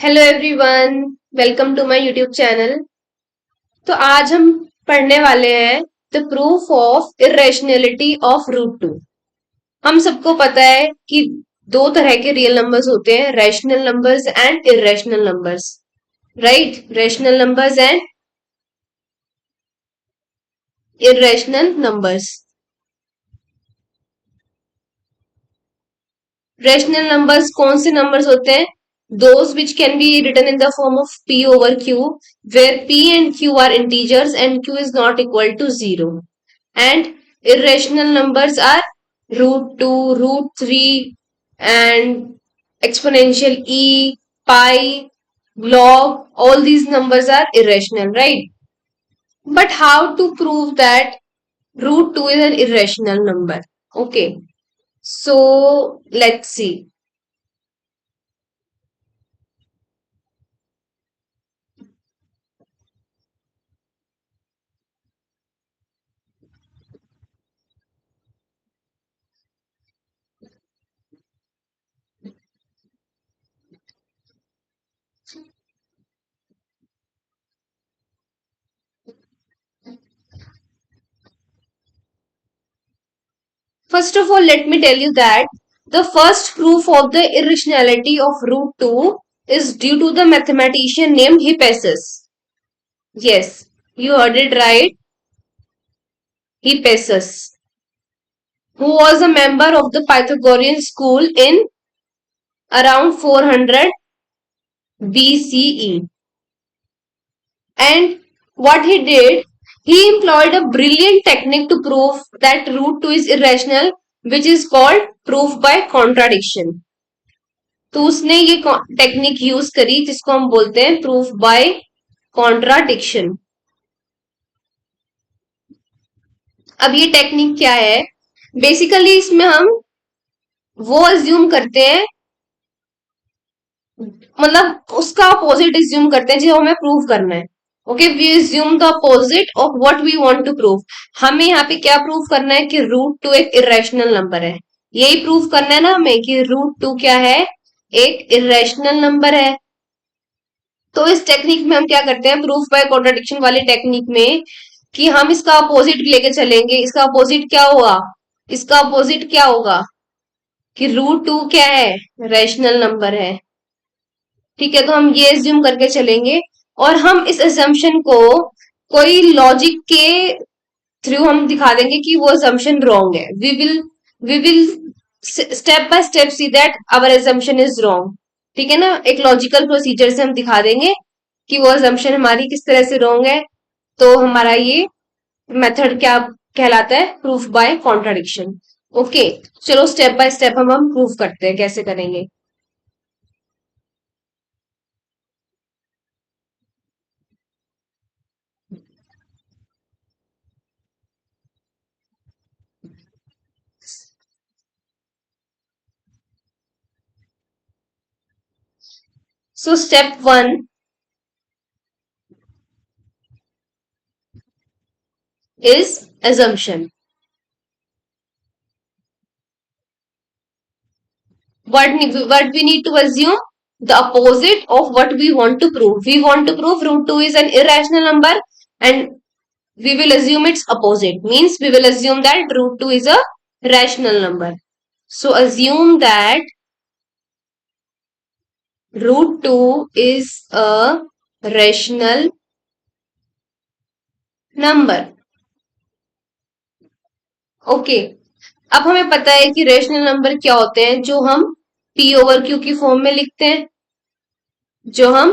Hello everyone, welcome to my YouTube channel. तो आज हम पढ़ने वाले हैं the proof of irrationality of root two. हम सबको पता है कि दो तरह के रियल नंबर्स होते हैं, rational numbers and irrational numbers. Right, rational numbers and irrational numbers. Rational numbers कौन से नंबर्स होते हैं? Those which can be written in the form of p over q, where p and q are integers and q is not equal to 0. And irrational numbers are root 2, root 3, and exponential e, pi, log. All these numbers are irrational, right? But how to prove that root 2 is an irrational number? Okay, so let's see. First of all, let me tell you that the first proof of the irrationality of root 2 is due to the mathematician named Hippasus. Yes, you heard it right. Hippasus, who was a member of the Pythagorean school in around 400 BCE. And what he did, he employed a brilliant technique to prove that root 2 is irrational, which is called proof by contradiction. तो उसने ये technique use करी जिसको हम बोलते हैं proof by contradiction. अब ये टेक्निक क्या है? बेसिकली इसमें हम वो अज्यूम करते हैं, मतलब उसका अपोजिट अज्यूम करते हैं जो हमें प्रूव करना है। Okay, we assume the opposite of what we want to prove. हमें यहाँ पे क्या प्रूव करना है कि रूट टू एक इरेशनल नंबर है। यही प्रूव करना है ना हमें कि रूट टू क्या है, एक इरेशनल नंबर है। तो इस टेक्निक में हम क्या करते हैं, प्रूफ बाय कॉन्ट्राडिक्शन वाली टेक्निक में, कि हम इसका अपोजिट लेके चलेंगे। इसका अपोजिट क्या होगा? इसका अपोजिट क्या होगा कि रूट टू क्या है, रैशनल नंबर है। ठीक है, तो हम ये एज्यूम करके चलेंगे और हम इस एजम्पशन को कोई लॉजिक के थ्रू हम दिखा देंगे कि वो एजम्पशन रॉन्ग है। We will step by step see that our assumption is wrong. ठीक है ना, एक लॉजिकल प्रोसीजर से हम दिखा देंगे कि वो एजम्पशन हमारी किस तरह से रॉन्ग है। तो हमारा ये मेथड क्या कहलाता है? Proof by contradiction. ओके, चलो स्टेप बाय स्टेप हम प्रूफ करते हैं कैसे करेंगे। So step one is assumption. What we need to assume? The opposite of what we want to prove. We want to prove root 2 is an irrational number, and we will assume its opposite. Means we will assume that root 2 is a rational number. So assume that root 2 is a rational number. Okay, अब हमें पता है कि rational number क्या होते हैं, जो हम p ओवर q की फॉर्म में लिखते हैं। जो हम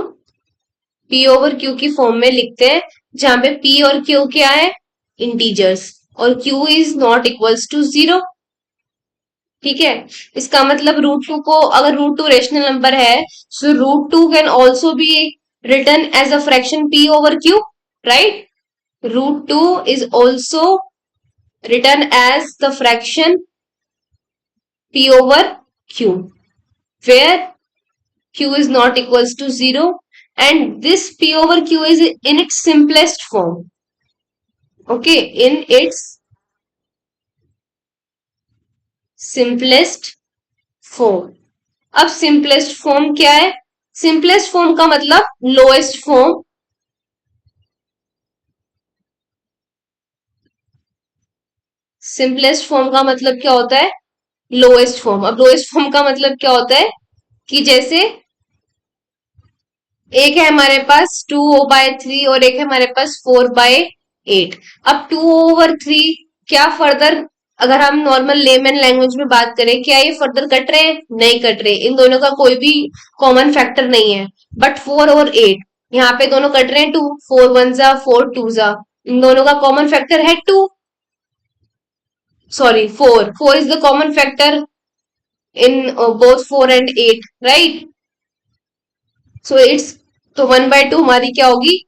p ओवर q की फॉर्म में लिखते हैं, जहां पे p और q क्या है, इंटीजर्स, और q is not equals to 0। ठीक है, इसका मतलब रूट टू को, अगर रूट टू रेशनल नंबर है, so root two can also be written as a fraction p over q, right? Root two is also written as the fraction p over q, where q is not equals to 0, and this p over q is in its simplest form. Okay, in its simplest form. अब simplest form क्या है? Simplest form का मतलब lowest form, simplest form का मतलब क्या होता है, लोएस्ट फॉर्म। अब लोएस्ट फॉर्म का मतलब क्या होता है कि जैसे एक है हमारे पास 2/3 और एक है हमारे पास 4/8। अब 2/3 क्या फर्दर, अगर हम नॉर्मल लेमन लैंग्वेज में बात करें, क्या ये फर्दर कट रहे हैं? नहीं कट रहे, इन दोनों का कोई भी कॉमन फैक्टर नहीं है। बट 4 और 8 यहाँ पे दोनों कट रहे हैं, 2, 4 1 जा 4 2 जा, इन दोनों का कॉमन फैक्टर है 2, sorry 4, 4 is the common factor in both 4 and 8, right? So it's, तो 1/2 हमारी क्या होगी,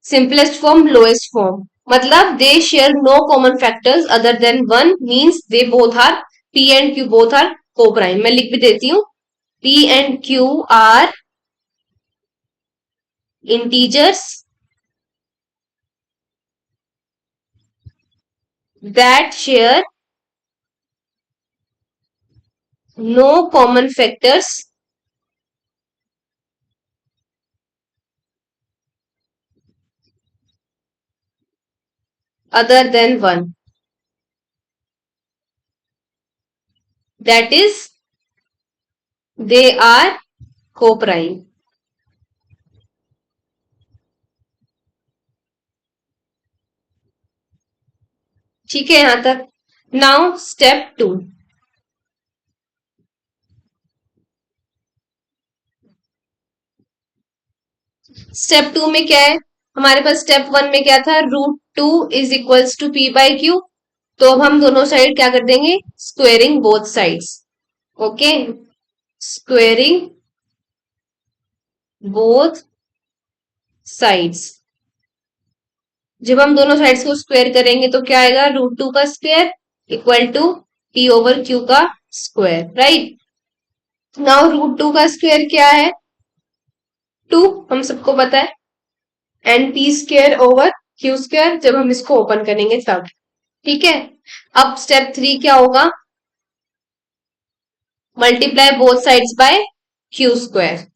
सिंपलेस्ट फॉर्म लोएस्ट फॉर्म। मतलब they share no common factors other than 1, means they both are, P and Q both are coprime. मैं लिख भी देती हूँ, P and Q are integers that share no common factors other than 1, that is they are coprime. ठीक है यहां तक। Now step 2। Step 2 में क्या है, हमारे पास स्टेप 1 में क्या था, √2 = p/q। तो अब हम दोनों साइड क्या कर देंगे, squaring both sides. Okay, squaring both sides. जब हम दोनों साइड्स को स्क्वेयर करेंगे तो क्या आएगा, √2 का स्क्वेयर इक्वल टू p/q का स्क्वायर, राइट? नाउ √2 का स्क्वायर क्या है, 2, हम सबको पता है, एंड p² / q², जब हम इसको ओपन करेंगे तब। ठीक है, अब स्टेप 3 क्या होगा, multiply both sides by q²,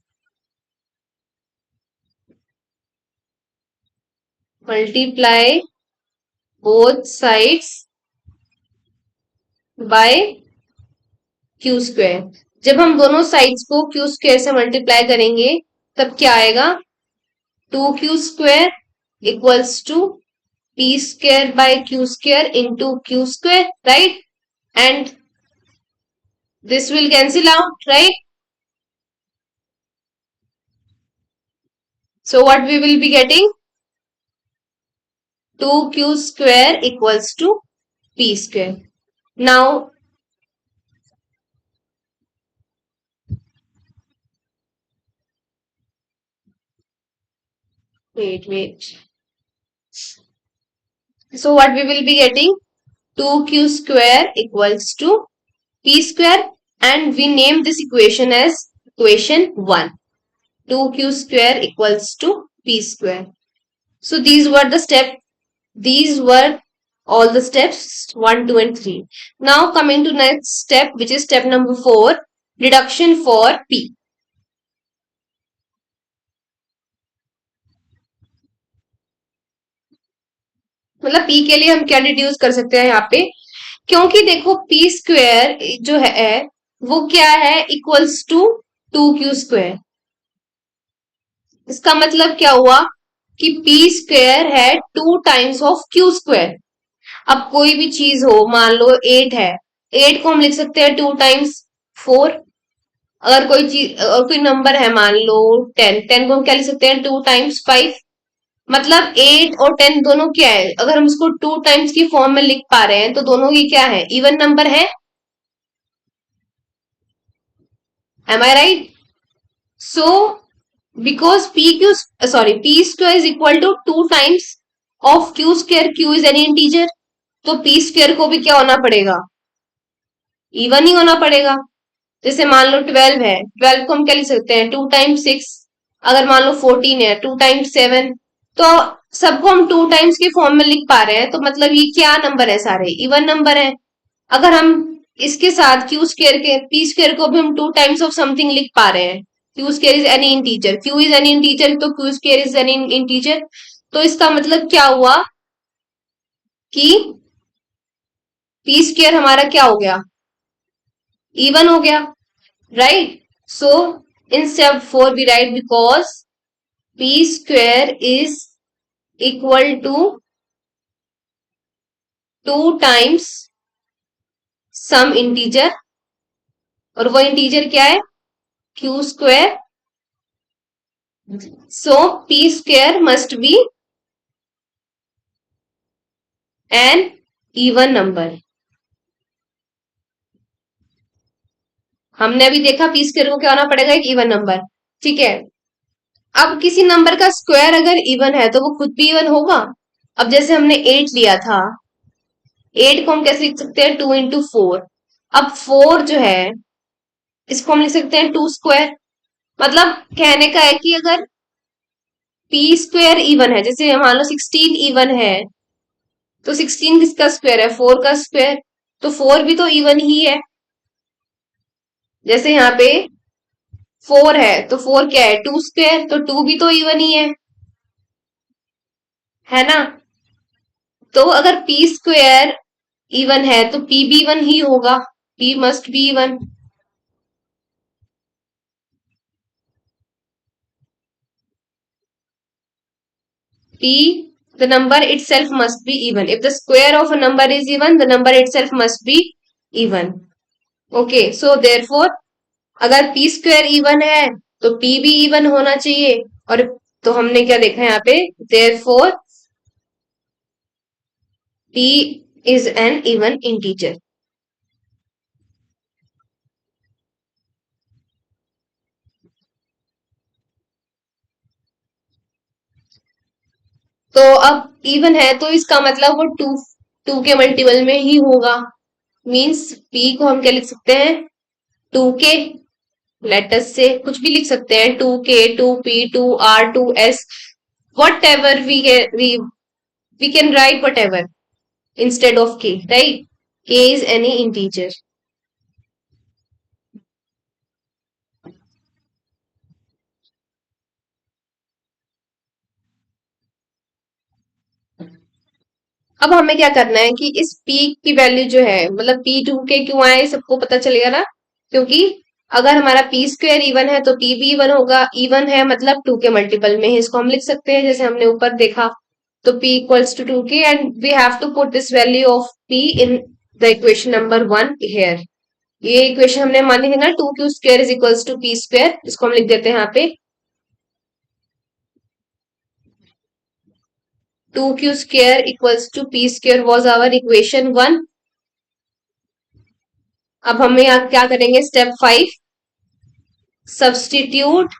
multiply both sides by q²। जब हम दोनों साइड्स को q² से मल्टीप्लाई करेंगे तब क्या आएगा, 2q² equals to p²/q² into q², right? And this will cancel out, right? So what we will be getting, 2q² equals to p². Now wait. So what we will be getting, 2q² equals to p², and we name this equation as equation 1. 2q² equals to p². So these were all the steps 1, 2 and 3. Now coming to next step, which is step number 4, reduction for p. मतलब p के लिए हम क्या deduce कर सकते हैं यहाँ पे, क्योंकि देखो p² जो है वो क्या है, इक्वल्स टू 2q²। इसका मतलब क्या हुआ कि p² है 2 टाइम्स ऑफ q²। अब कोई भी चीज हो, मान लो 8 है, 8 को हम लिख सकते हैं 2 टाइम्स 4। अगर कोई चीज और कोई नंबर है, मान लो 10, 10 को हम क्या लिख सकते हैं, 2 टाइम्स 5। मतलब 8 और 10 दोनों क्या है, अगर हम इसको 2 टाइम्स की फॉर्म में लिख पा रहे हैं तो दोनों की क्या है, इवन नंबर है। Am I right? So because p² is equal to 2 times of q², q is any integer, तो p² को भी क्या होना पड़ेगा, इवन ही होना पड़ेगा। जैसे मान लो 12 है, 12 को हम क्या लिख सकते हैं, 2 टाइम्स 6। अगर मान लो 14 है, 2 टाइम्स 7। तो सबको हम 2 टाइम्स के फॉर्म में लिख पा रहे हैं, तो मतलब ये क्या नंबर है, सारे इवन नंबर है। अगर हम इसके साथ q² के p² को भी हम 2 टाइम्स ऑफ समथिंग लिख पा रहे हैं, Q square is any integer, Q is any integer तो Q square is any integer. तो इसका मतलब क्या हुआ कि पी स्क्वायर हमारा क्या हो गया, इवन हो गया, right. So in step 4 we right because p square is equal to 2 times some integer, और वो इंटीजर क्या है, q square. So p square must be an even number. हमने अभी देखा पी स्क्वायर को क्या होना पड़ेगा, एक इवन नंबर, ठीक है। अब किसी नंबर का स्क्वायर अगर इवन है तो वो खुद भी इवन होगा। अब जैसे हमने 8 लिया था, 8 को हम कैसे लिख सकते हैं, 2 into 4। अब 4 जो है इसको हम लिख सकते हैं 2 स्क्वायर। मतलब कहने का है कि अगर पी स्क्वायर इवन है, जैसे मान लो 16 इवन है, तो 16 किसका स्क्वायर है, 4 का स्क्वायर। तो 4 भी तो इवन ही है। जैसे यहाँ पे 4 है तो 4 क्या है, 2 स्क्वायर, तो 2 भी तो इवन ही है ना। तो अगर पी स्क्वायर इवन है तो पी भी इवन ही होगा, P must be even. P, the number itself must be even. If the square of a number is even, the number itself must be even. Okay, so therefore, अगर P square even है तो P भी even होना चाहिए। और तो हमने क्या देखा यहाँ पे, therefore P is an even integer. तो अब इवन है तो इसका मतलब वो टू के मल्टीपल में ही होगा। मीन्स P को हम क्या लिख सकते हैं, 2 के, लेटस से कुछ भी लिख सकते हैं, 2 के, 2 P, 2 R, 2 S, whatever we can write whatever instead of k, right? K is any integer. अब हमें क्या करना है कि इस p की वैल्यू जो है, मतलब p 2 के क्यों आए सबको पता चलेगा ना, क्योंकि अगर हमारा p स्क्वायर इवन है तो p भी इवन होगा, इवन है मतलब 2 के मल्टीपल में ही इसको हम लिख सकते हैं, जैसे हमने ऊपर देखा। तो p इक्वल्स टू 2 के and we have to put this value of p in the equation number 1 here. ये इक्वेशन हमने मानी थी ना, 2q² is equals to p square, इसको हम लिख देते हैं यहाँ पे 2q² equals to p square was our equation 1। अब हमें यहाँ क्या करेंगे, step 5, substitute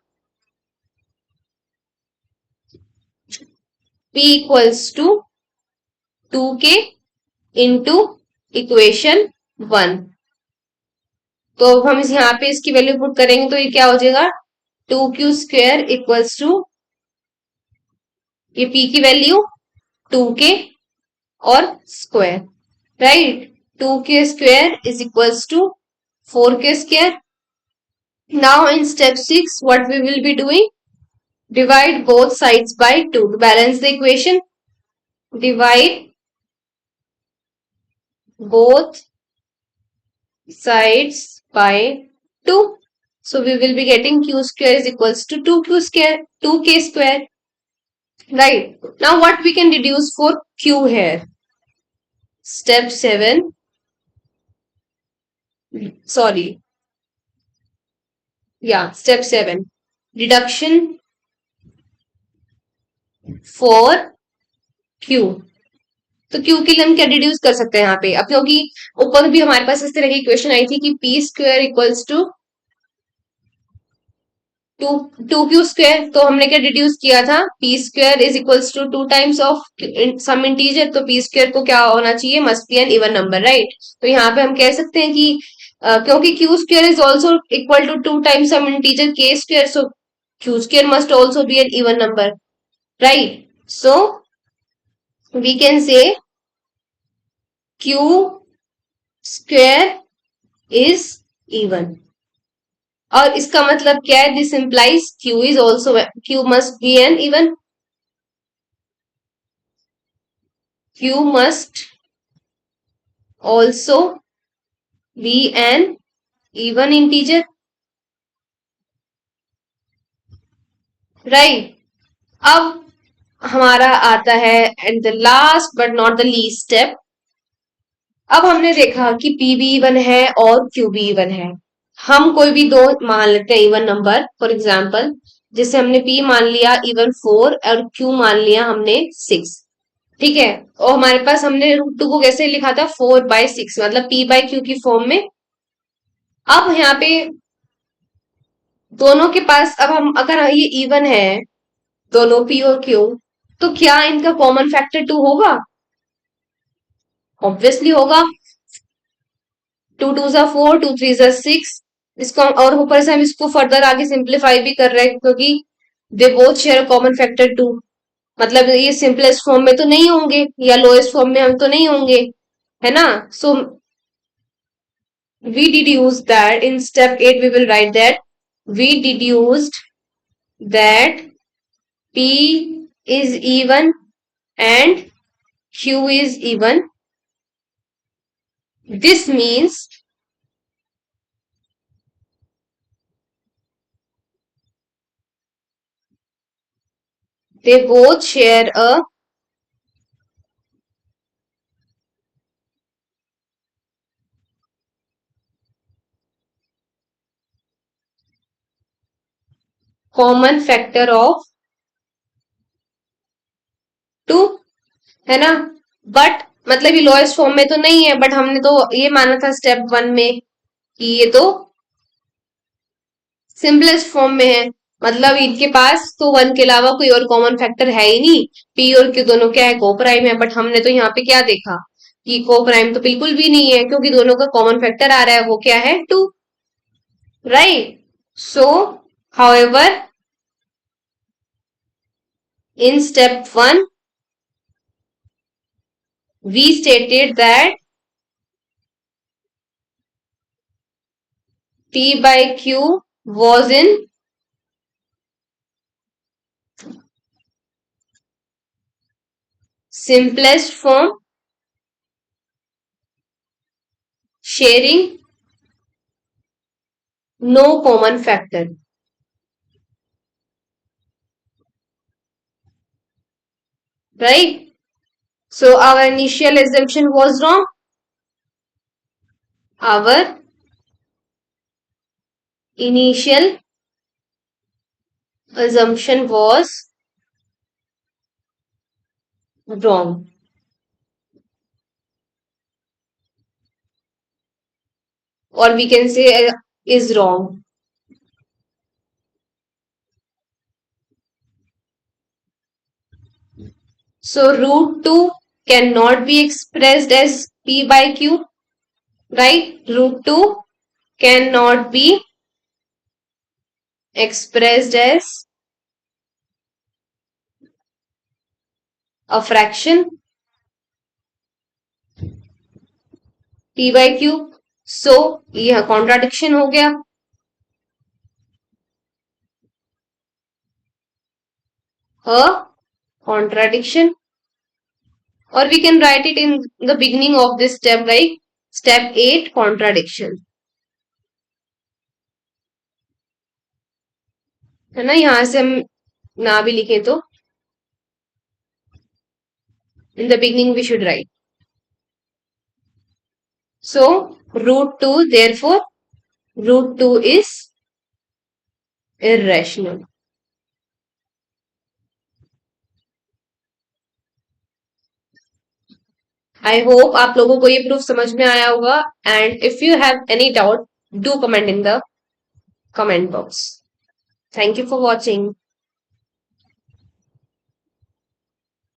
p equals to 2 के इंटू इक्वेशन 1। तो हम इस यहाँ पे इसकी वैल्यू पुट करेंगे तो ये क्या हो जाएगा, 2q² इक्वल्स टू, ये p की वैल्यू 2 के और स्क्वायर, राइट। 2 के स्क्वायर इज इक्वल्स टू 4 के square. Now in step 6, what we will be doing? Divide both sides by 2 to balance the equation. Divide both sides by 2. So we will be getting q square is equals to 2q², 2k². Right. Now what we can deduce for q here? Step 7. Sorry. Yeah, step 7. Deduction for q. तो Q के लिए हम क्या deduce कर सकते हैं यहाँ पे, अब क्योंकि ऊपर भी हमारे पास इस तरह की इक्वेशन आई थी कि P square equals to two Q square, तो हमने क्या डिड्यूस किया था, P square is equals to 2 times of some integer, तो पी स्क्वायर को क्या होना चाहिए, must be an even number, right. तो यहाँ पे हम कह सकते हैं कि क्योंकि Q square is also equal to 2 times some integer के square, so Q square must also be an even number, right. So we can say q square is even. और इसका मतलब क्या है? This implies q is also, q must be an even, q must also be an even integer, right. अब हमारा आता है and the last but not the least step. अब हमने देखा कि पी भी इवन है और क्यू भी इवन है। हम कोई भी दो मान लेते हैं इवन नंबर, फॉर एग्जाम्पल जैसे हमने पी मान लिया इवन 4 और क्यू मान लिया हमने 6, ठीक है। और हमारे पास हमने रूट टू को कैसे लिखा था? 4/6, मतलब पी बाई क्यू की फॉर्म में। अब यहाँ पे दोनों के पास, अब हम अगर ये इवन है दोनों पी और क्यू, तो क्या इनका कॉमन फैक्टर 2 होगा? ऑब्वियसली होगा। 2 2 4, 2 3 6। इसको और ऊपर से हम इसको फर्दर आगे सिंप्लीफाई भी कर रहे हैं क्योंकि they both share common factor 2। मतलब ये सिंपलेस्ट फॉर्म में तो नहीं होंगे या लोएस्ट फॉर्म में हम तो नहीं होंगे, है ना। सो we deduced that in step 8 we will write that we deduced that p is even and q is even. This means they both share a common factor of 2, है ना। बट मतलब ये लोएस्ट फॉर्म में तो नहीं है, but हमने तो ये माना था स्टेप 1 में कि ये तो सिंपलेस्ट फॉर्म में है। मतलब इनके पास तो 1 के अलावा कोई और कॉमन फैक्टर है ही नहीं। पी और क्यू दोनों क्या है? को प्राइम है। बट हमने तो यहाँ पे क्या देखा कि को प्राइम तो बिल्कुल भी नहीं है क्योंकि दोनों का कॉमन फैक्टर आ रहा है, वो क्या है? 2, right. So however in step 1 we stated that p by q was in simplest form, sharing no common factor, right? So our initial assumption was wrong. Our initial assumption was wrong. Or we can say is wrong. So root 2 cannot be expressed as p by q, right? Root 2 cannot be expressed as a fraction p by q. So यह contradiction हो गया। A contradiction, or we can write it in the beginning of this step like step 8 contradiction, है ना। यहां से हम ना भी लिखें तो in the beginning we should write. So root 2, therefore root 2 is irrational. I hope आप लोगों को ये प्रूफ समझ में आया होगा। And if you have any doubt do comment in the comment box. Thank you for watching.